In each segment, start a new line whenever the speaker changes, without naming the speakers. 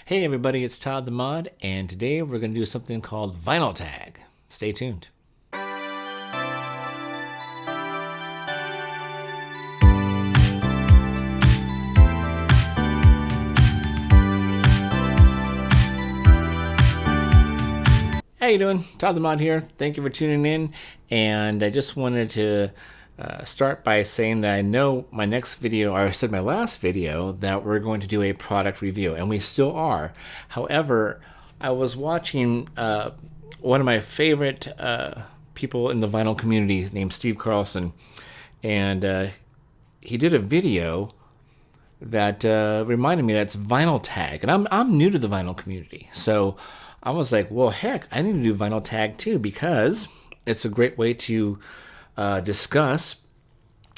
Hey everybody, it's Todd the Mod, and today we're going to do something called vinyl tag. Stay tuned. How you doing? Todd the Mod here. Thank you for tuning in, and I just wanted to start by saying that I know my next video, or I said my last video, that we're going to do a product review, and we still are. However, I was watching one of my favorite people in the vinyl community named Steve Carlson, and he did a video that reminded me that's vinyl tag, and I'm new to the vinyl community, so I was like, well, heck, I need to do vinyl tag too, because it's a great way to discuss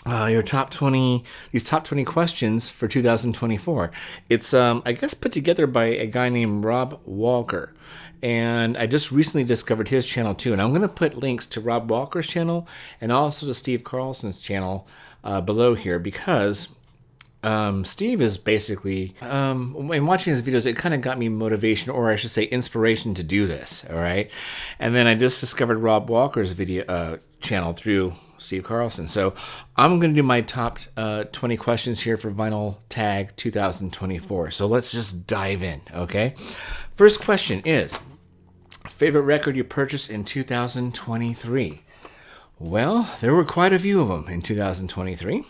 your top 20, these top 20 questions for 2024. It's, I guess, put together by a guy named Rob Walker. And I just recently discovered his channel too. And I'm going to put links to Rob Walker's channel and also to Steve Carlson's channel below here, because Steve is basically, in watching his videos, it kind of got me motivation, or I should say inspiration, to do this, all right? And then I just discovered Rob Walker's video channel through Steve Carlson. So I'm going to do my top 20 questions here for Vinyl Tag 2024. So let's just dive in, okay? First question is, favorite record you purchased in 2023? Well, there were quite a few of them in 2023.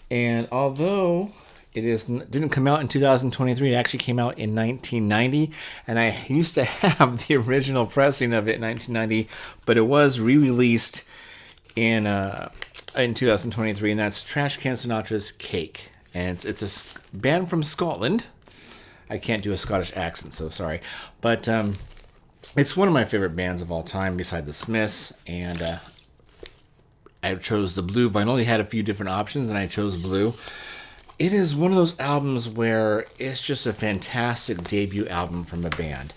And although it didn't come out in 2023, it actually came out in 1990. And I used to have the original pressing of it in 1990, but it was re-released in 2023, and that's Trash Can Sinatra's Cake. And it's a band from Scotland. I can't do a Scottish accent, so sorry. But it's one of my favorite bands of all time, beside the Smiths, and I chose the blue vinyl. They had a few different options, and I chose blue. It is one of those albums where it's just a fantastic debut album from a band.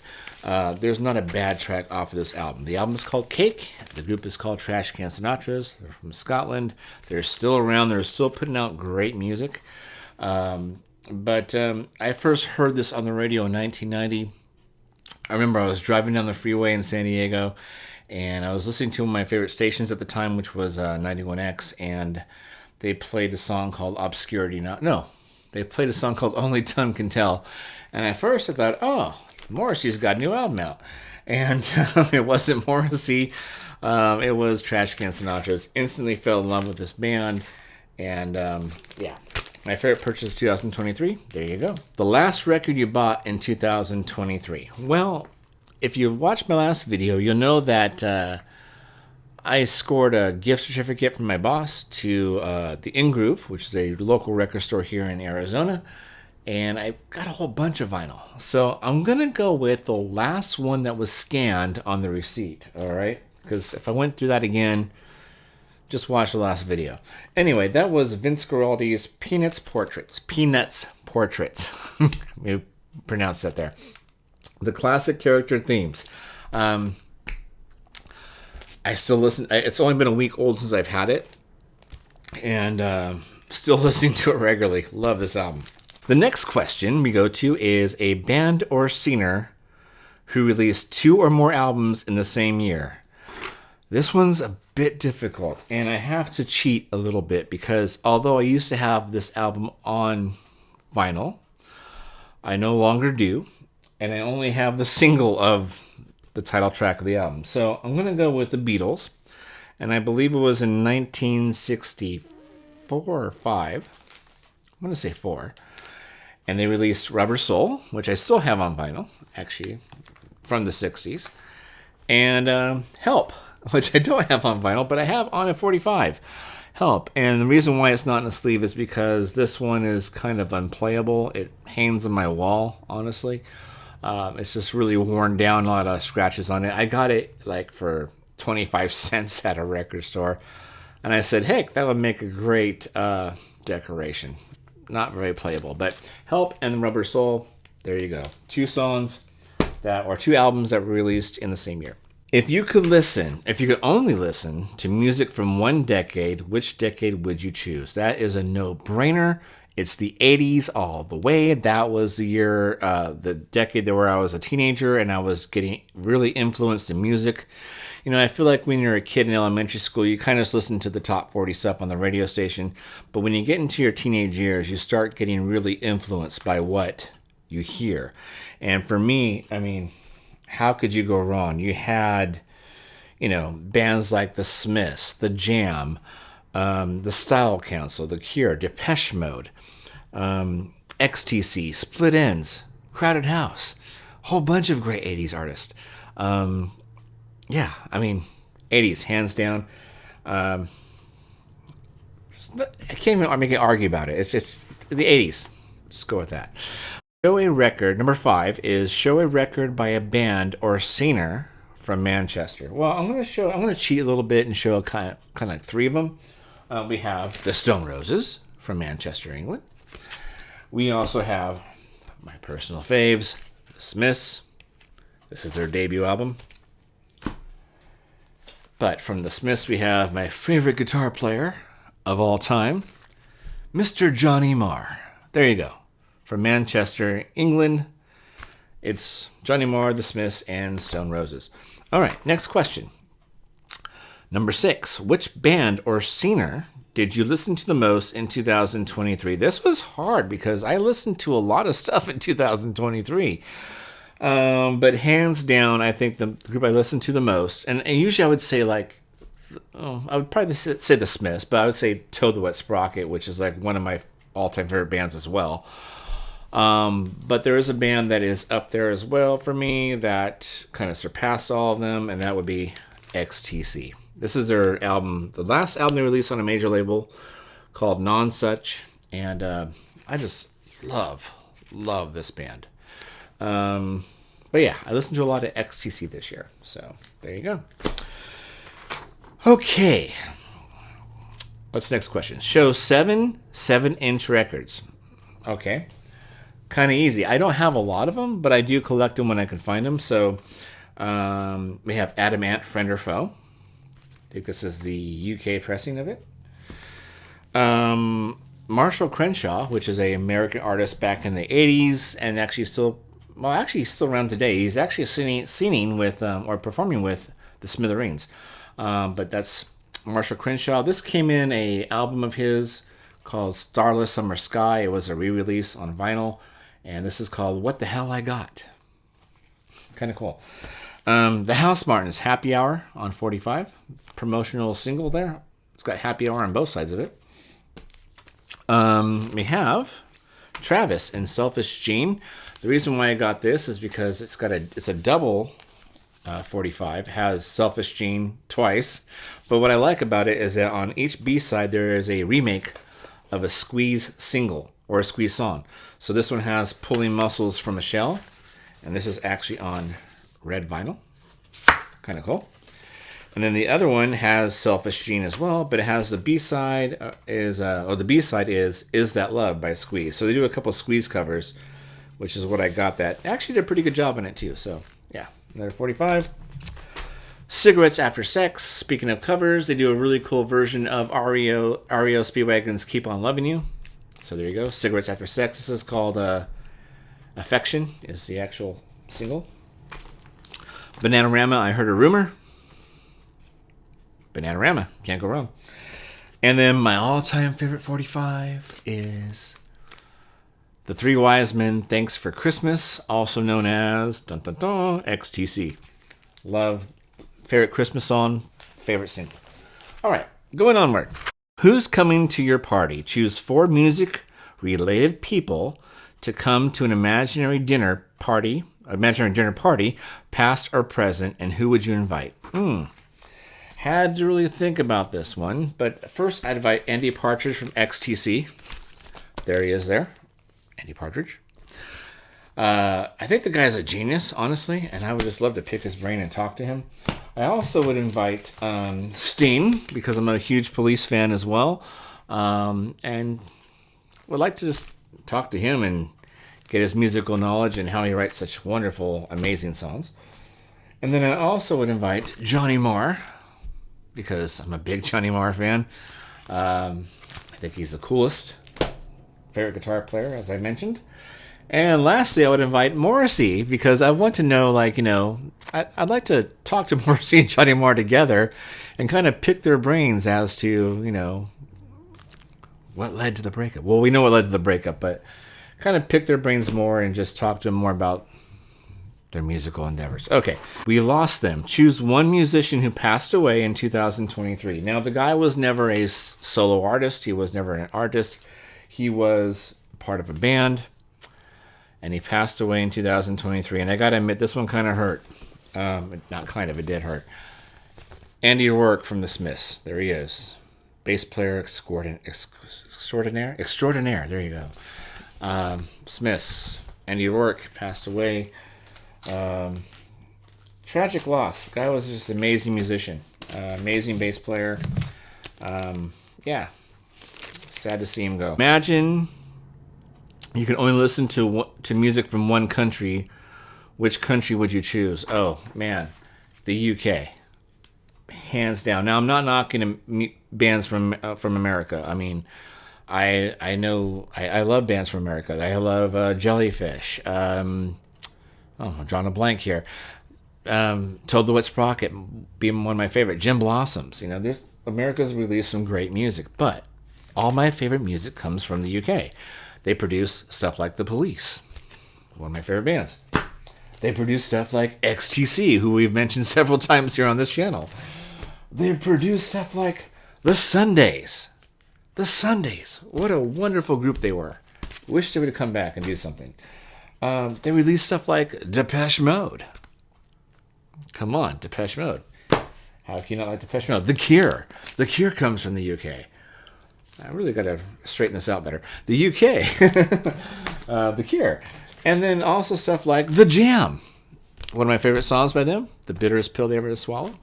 There's not a bad track off of this album. The album is called Cake. The group is called Trash Can Sinatra's. They're from Scotland. They're still around. They're still putting out great music. But I first heard this on the radio in 1990. I remember I was driving down the freeway in San Diego, and I was listening to one of my favorite stations at the time, which was 91X, and they played a song called Obscurity. They played a song called Only Time Can Tell. And at first I thought, oh, Morrissey's got a new album out. And it wasn't Morrissey. It was Trash Can Sinatra's. Instantly fell in love with this band. And yeah, my favorite purchase of 2023. There you go. The last record you bought in 2023. Well, if you watched my last video, you'll know that I scored a gift certificate from my boss to the In-Groove, which is a local record store here in Arizona, and I got a whole bunch of vinyl. So I'm going to go with the last one that was scanned on the receipt, all right? Because if I went through that again, just watch the last video. Anyway, that was Vince Guaraldi's Peanuts Portraits. We pronounced that there. The classic character themes. I still listen. It's only been a week old since I've had it, and still listening to it regularly. Love this album. The next question we go to is a band or singer who released 2 or more albums in the same year. This one's a bit difficult, and I have to cheat a little bit, because although I used to have this album on vinyl, I no longer do. And I only have the single of the title track of the album. So I'm going to go with the Beatles. And I believe it was in 1964 or 5. I'm going to say 4. And they released Rubber Soul, which I still have on vinyl, actually, from the 60s. And Help, which I don't have on vinyl, but I have on a 45. Help. And the reason why it's not in a sleeve is because this one is kind of unplayable. It hangs on my wall, honestly. It's just really worn down, a lot of scratches on it. I got it like for 25 cents at a record store, and I said, heck, that would make a great decoration. Not very playable, but Help and Rubber Soul, there you go. 2 songs or 2 albums that were released in the same year. If you could only listen to music from one decade, which decade would you choose? That is a no-brainer. It's the 80s all the way. That was the year, the decade where I was a teenager and I was getting really influenced in music. You know, I feel like when you're a kid in elementary school, you kind of just listen to the top 40 stuff on the radio station. But when you get into your teenage years, you start getting really influenced by what you hear. And for me, I mean, how could you go wrong? You had, you know, bands like The Smiths, The Jam, The Style Council, The Cure, Depeche Mode, XTC, Split Enz, Crowded House, a whole bunch of great 80s artists. Yeah, I mean, 80s, hands down. I can't even make an argue about it. It's just the 80s. Let's go with that. Show a record. Number 5 is show a record by a band or singer from Manchester. Well, I'm going to cheat a little bit and show kind of like 3 of them. We have the Stone Roses from Manchester, England. We also have my personal faves, the Smiths. This is their debut album. But from the Smiths, we have my favorite guitar player of all time, Mr. Johnny Marr. There you go. From Manchester, England, it's Johnny Marr, the Smiths, and Stone Roses. All right, next question. Number 6, which band or singer did you listen to the most in 2023? This was hard because I listened to a lot of stuff in 2023. But hands down, I think the group I listened to the most, and usually I would say like, I would probably say the Smiths, but I would say Toad the Wet Sprocket, which is like one of my all-time favorite bands as well. But there is a band that is up there as well for me that kind of surpassed all of them, and that would be XTC. This is their album, the last album they released on a major label called Nonsuch, and I just love this band. But yeah, I listened to a lot of XTC this year, so there you go. Okay, what's the next question? Show 7 7-inch records. Okay, kind of easy. I don't have a lot of them, but I do collect them when I can find them. So we have Adam Ant, Friend or Foe. I think this is the UK pressing of it. Marshall Crenshaw, which is an American artist back in the 80s and actually still around today. He's actually singing with or performing with the Smithereens. But that's Marshall Crenshaw. This came in a album of his called Starless Summer Sky. It was a re-release on vinyl, and this is called What the Hell I Got. Kind of cool. The House Martins, Happy Hour on 45. Promotional single there. It's got Happy Hour on both sides of it. We have Travis and Selfish Gene. The reason why I got this is because it's a double 45, has Selfish Gene twice. But what I like about it is that on each B-side there is a remake of a Squeeze single or a Squeeze song. So this one has Pulling Muscles from a Shell, and this is actually on red vinyl. Kind of cool. And then the other one has Selfish Gene as well, but it has the B-side the B-side is That Love by Squeeze. So they do a couple of Squeeze covers, which is what I got that. Actually did a pretty good job on it too. So yeah, another 45. Cigarettes After Sex. Speaking of covers, they do a really cool version of REO Speedwagon's Keep On Loving You. So there you go. Cigarettes After Sex. This is called Affection is the actual single. Bananarama, I Heard a Rumor. Bananarama, can't go wrong. And then my all-time favorite 45 is The Three Wise Men, Thanks for Christmas, also known as dun, dun, dun, XTC. Love, favorite Christmas song, favorite single. All right, going onward. Who's coming to your party? Choose 4 music-related people to come to an imaginary dinner party, past or present, and who would you invite? Had to really think about this one, but first I'd invite Andy Partridge from XTC. There he is there. Andy Partridge. I think the guy's a genius, honestly, and I would just love to pick his brain and talk to him. I also would invite Sting, because I'm a huge Police fan as well, and would like to just talk to him and get his musical knowledge and how he writes such wonderful, amazing songs. And then I also would invite Johnny Marr, because I'm a big Johnny Marr fan. I think he's the coolest favorite guitar player, as I mentioned. And lastly, I would invite Morrissey, because I want to know, like, I'd like to talk to Morrissey and Johnny Marr together and kind of pick their brains as to, what led to the breakup. Well, we know what led to the breakup, but kind of pick their brains more and just talk to them more about their musical endeavors. Okay, we lost them. Choose one musician who passed away in 2023. Now, the guy was never a solo artist. He was never an artist. He was part of a band, and he passed away in 2023. And I got to admit, this one kind of hurt. Not kind of, it did hurt. Andy Rourke from the Smiths. There he is. Bass player extraordinaire. There you go. Smiths. Andy Rourke passed away. Tragic loss. Guy was just an amazing musician, amazing bass player. Yeah, sad to see him go. Imagine you can only listen to music from one country. Which country would you choose? Oh man, the UK, hands down. Now, I'm not knocking bands from America. I mean, I know I love bands from America. I love Jellyfish. I'm drawing a blank here. Told the Wet Sprocket being one of my favorite. Jim Blossoms. There's America's released some great music, but all my favorite music comes from the UK. They produce stuff like The Police, one of my favorite bands. They produce stuff like XTC, who we've mentioned several times here on this channel. They produce stuff like The Sundays. The Sundays. What a wonderful group they were. Wish they would have come back and do something. They released stuff like Depeche Mode. Come on, Depeche Mode. How can you not like Depeche Mode? The Cure. The Cure comes from the UK. I really got to straighten this out better. The UK. The Cure. And then also stuff like The Jam. One of my favorite songs by them. The bitterest pill they ever had to swallow.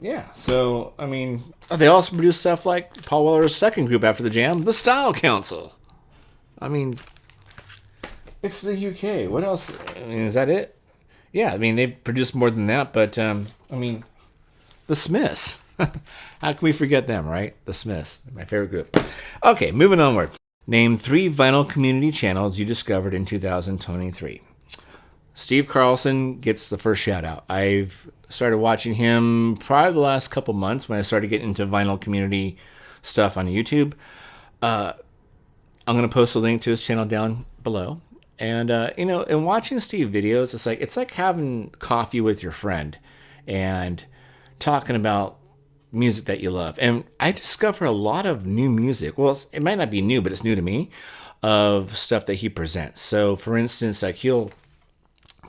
Yeah, so, I mean, they also produced stuff like Paul Weller's second group after The Jam, The Style Council. I mean, it's the UK. What else? I mean, is that it? Yeah, I mean, they produced more than that, but, I mean, The Smiths. How can we forget them, right? The Smiths, my favorite group. Okay, moving onward. Name 3 vinyl community channels you discovered in 2023. Steve Carlson gets the first shout out. I've started watching him probably the last couple months when I started getting into vinyl community stuff on YouTube. I'm going to post a link to his channel down below. And, in watching Steve videos, it's like having coffee with your friend and talking about music that you love. And I discover a lot of new music. Well, it might not be new, but it's new to me, of stuff that he presents. So, for instance, like he'll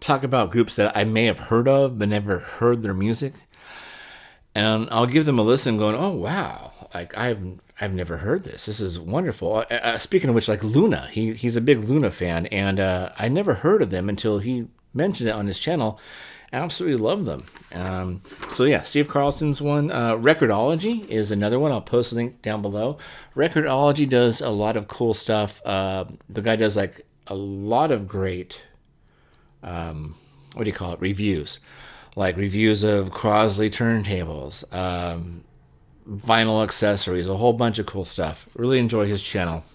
talk about groups that I may have heard of but never heard their music, and I'll give them a listen going, oh wow, like I've never heard this. This is wonderful. Speaking of which, like Luna, he's a big Luna fan, and I never heard of them until he mentioned it on his channel. Absolutely love them. So yeah, Steve Carlson's one. Recordology is another one. I'll post a link down below. Recordology does a lot of cool stuff. The guy does like a lot of great, reviews. Like reviews of Crosley turntables, vinyl accessories, a whole bunch of cool stuff. Really enjoy his channel.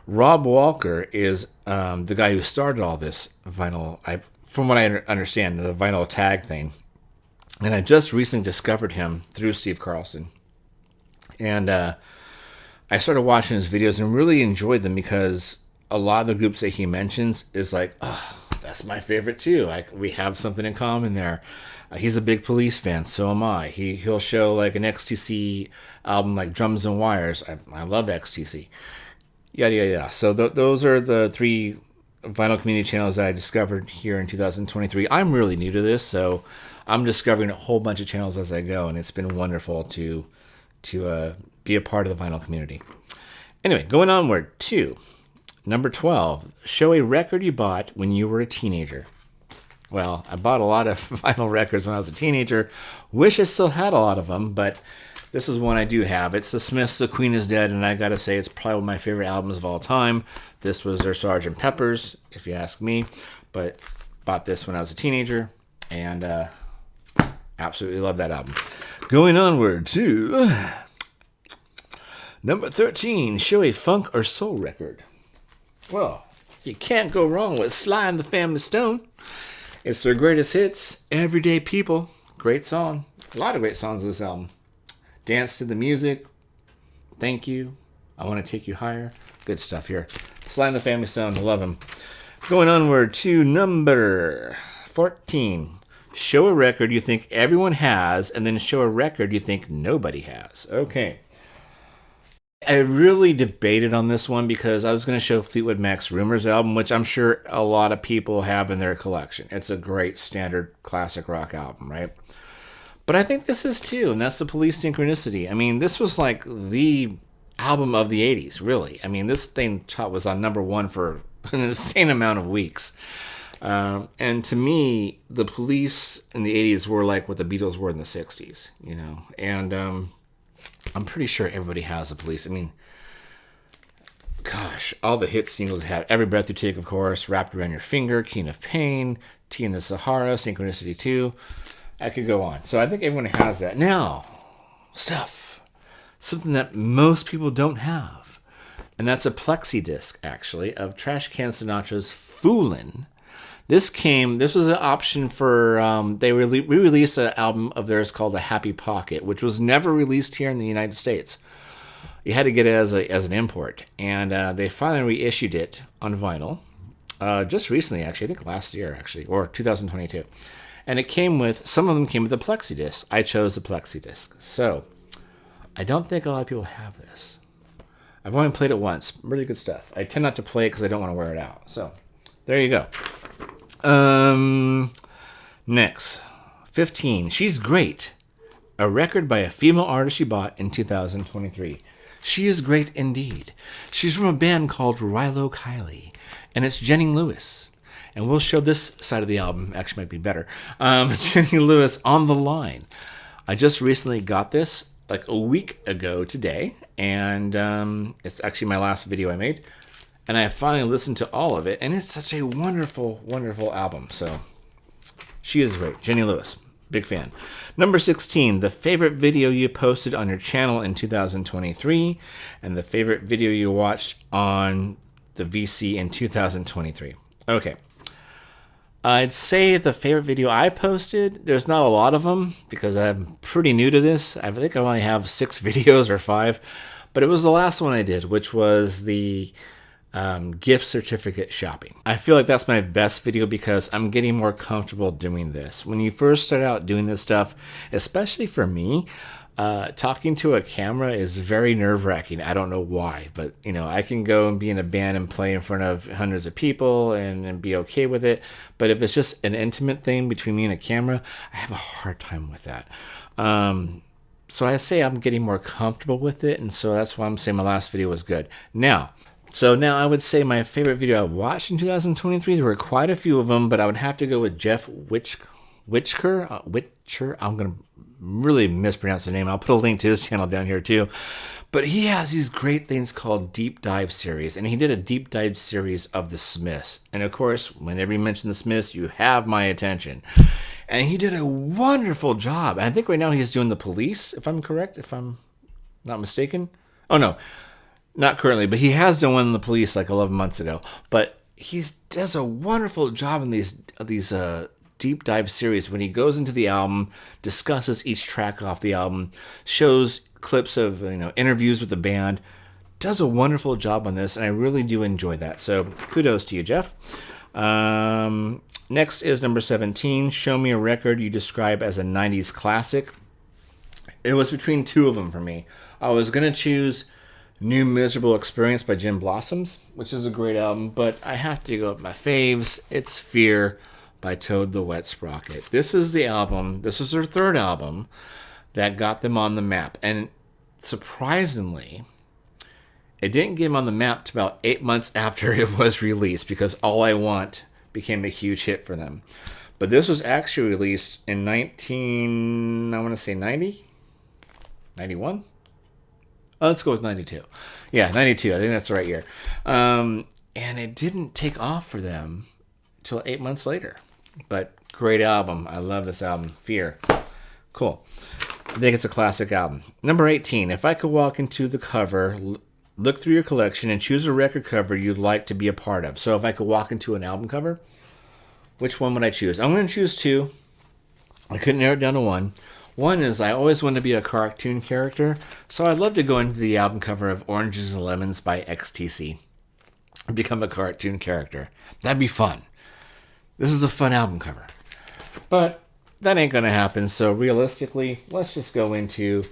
Rob Walker is the guy who started all this vinyl, from what I understand, the vinyl tag thing. And I just recently discovered him through Steve Carlson. And I started watching his videos and really enjoyed them because a lot of the groups that he mentions is like, oh, that's my favorite too. Like we have something in common there. He's a big Police fan, so am I. He'll show like an XTC album like Drums and Wires. I love XTC. Yada, yada, yada. So those are the 3 vinyl community channels that I discovered here in 2023. I'm really new to this, so I'm discovering a whole bunch of channels as I go, and it's been wonderful to be a part of the vinyl community. Anyway, going onward to number 12. Show a record you bought when you were a teenager. Well, I bought a lot of vinyl records when I was a teenager. Wish I still had a lot of them, but this is one I do have. It's the Smiths' The Queen is Dead, and I gotta say it's probably one of my favorite albums of all time. This was their Sgt. Pepper's, if you ask me, but bought this when I was a teenager, and absolutely love that album. Going onward to Number 13, show a funk or soul record. Well, you can't go wrong with Sly the Family Stone. It's their greatest hits, Everyday People. Great song. A lot of great songs on this album. Dance to the Music, Thank You, I Want to Take You Higher. Good stuff here. Sly the Family Stone, I love him. Going onward to number 14. Show a record you think everyone has, and then show a record you think nobody has. Okay. I really debated on this one because I was going to show Fleetwood Mac's Rumors album, which I'm sure a lot of people have in their collection. It's a great standard classic rock album, right? But I think this is too, and that's the Police Synchronicity. I mean, this was like the album of the 80s, really. I mean, this thing was on number one for an insane amount of weeks. And to me, the Police in the 80s were like what the Beatles were in the 60s, you know. And I'm pretty sure everybody has the Police. I mean, gosh, all the hit singles had Every Breath You Take, of course, Wrapped Around Your Finger, Keen of Pain, Tea in the Sahara, Synchronicity 2. I could go on. So I think everyone has that. Now, something that most people don't have. And that's a plexi disc, actually, of Trash Can Sinatra's Foolin'. This was an option for, they re-released an album of theirs called A Happy Pocket, which was never released here in the United States. You had to get it as an import. And they finally reissued it on vinyl, just recently, actually, I think last year, actually, or 2022. And some of them came with a plexi disc. I chose the plexi disc. So, I don't think a lot of people have this. I've only played it once. Really good stuff. I tend not to play it because I don't want to wear it out. So, there you go. Next, 15. She's Great. A record by a female artist you bought in 2023. She is great indeed. She's from a band called Rilo Kiley, and it's Jenny Lewis. And we'll show this side of the album. Actually, might be better. Jenny Lewis, On the Line. I just recently got this like a week ago today, and it's actually my last video I made. And I finally listened to all of it, and it's such a wonderful, wonderful album. So, she is great. Jenny Lewis, big fan. Number 16, the favorite video you posted on your channel in 2023, and the favorite video you watched on the VC in 2023. Okay. I'd say the favorite video I posted, there's not a lot of them, because I'm pretty new to this. I think I only have 6 videos or 5, but it was the last one I did, which was the gift certificate shopping. I feel like that's my best video because I'm getting more comfortable doing this. When you first start out doing this stuff, especially for me, talking to a camera is very nerve-wracking. I don't know why, but you know, I can go and be in a band and play in front of hundreds of people and be okay with it. But if it's just an intimate thing between me and a camera, I have a hard time with that. So I say I'm getting more comfortable with it, and so that's why I'm saying my last video was good. Now I would say my favorite video I've watched in 2023, there were quite a few of them, but I would have to go with Jeff Witcher. I'm going to really mispronounce the name. I'll put a link to his channel down here too. But he has these great things called deep dive series, and he did a deep dive series of the Smiths. And of course, whenever you mention the Smiths, you have my attention. And he did a wonderful job. And I think right now he's doing the Police, if I'm correct, if I'm not mistaken. Oh no, not currently, but he has done one in the Police like 11 months ago. But he does a wonderful job in these deep dive series when he goes into the album, discusses each track off the album, shows clips of interviews with the band, does a wonderful job on this, and I really do enjoy that. So kudos to you, Jeff. Next is number 17. Show me a record you describe as a 90s classic. It was between 2 of them for me. I was going to choose New Miserable Experience by Gin Blossoms, which is a great album, but I have to go with my faves. It's Fear by Toad the Wet Sprocket. This is the album, this was their 3rd album that got them on the map. And surprisingly, it didn't get them on the map till about 8 months after it was released, because All I Want became a huge hit for them. But this was actually released in 90? 91? Oh, let's go with 92. Yeah, 92. I think that's the right year. And it didn't take off for them till 8 months later. But great album. I love this album. Fear. Cool. I think it's a classic album. Number 18, if I could walk into the cover, look through your collection, and choose a record cover you'd like to be a part of. So if I could walk into an album cover, which one would I choose? I'm going to choose two. I couldn't narrow it down to one. One is I always wanted to be a cartoon character, so I'd love to go into the album cover of Oranges and Lemons by XTC and become a cartoon character. That'd be fun. This is a fun album cover. But that ain't going to happen, so realistically, let's just go into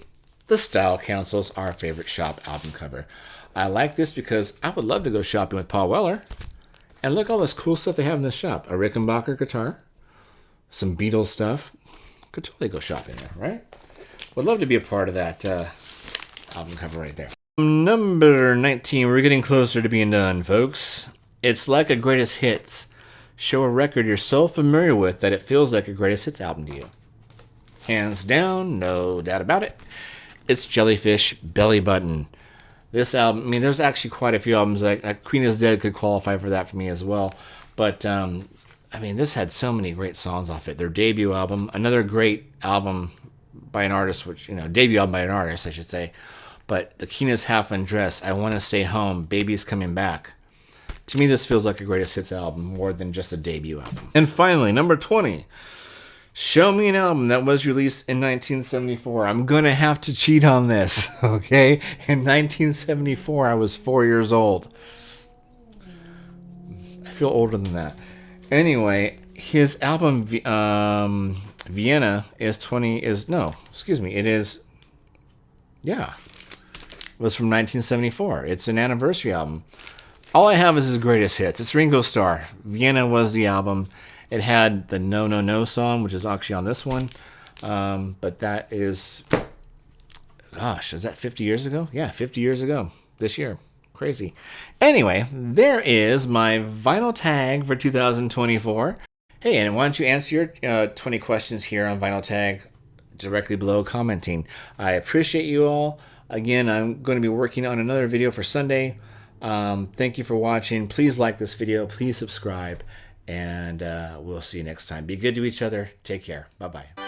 the Style Council's Our Favorite Shop album cover. I like this because I would love to go shopping with Paul Weller. And look at all this cool stuff they have in this shop. A Rickenbacker guitar, some Beatles stuff. Could totally go shopping there, right? Would love to be a part of that album cover right there. Number 19, we're getting closer to being done, folks. It's like a greatest hits. Show a record you're so familiar with that it feels like a greatest hits album to you. Hands down, no doubt about it. It's Jellyfish Belly Button. This album, I mean, there's actually quite a few albums. Like Queen is Dead could qualify for that for me as well. But, I mean, this had so many great songs off it. Their debut album, another great album by an artist, which, debut album by an artist, I should say. But The Keenest Half Undressed, I Want to Stay Home, Baby's Coming Back. To me, this feels like a greatest hits album more than just a debut album. And finally, number 20. Show me an album that was released in 1974. I'm going to have to cheat on this, okay? In 1974, I was 4 years old. I feel older than that. Anyway, his album Vienna was from 1974. It's an anniversary album. All I have is his greatest hits. It's Ringo Starr. Vienna was the album. It had the No No No song, which is actually on this one. But that is, gosh, is that 50 years ago? Yeah, 50 years ago this year. Crazy. Anyway, there is my vinyl tag for 2024. Hey, and why don't you answer your 20 questions here on vinyl tag directly below commenting. I appreciate you all. Again, I'm going to be working on another video for Sunday. Thank you for watching. Please like this video. Please subscribe. And we'll see you next time. Be good to each other. Take care. Bye-bye.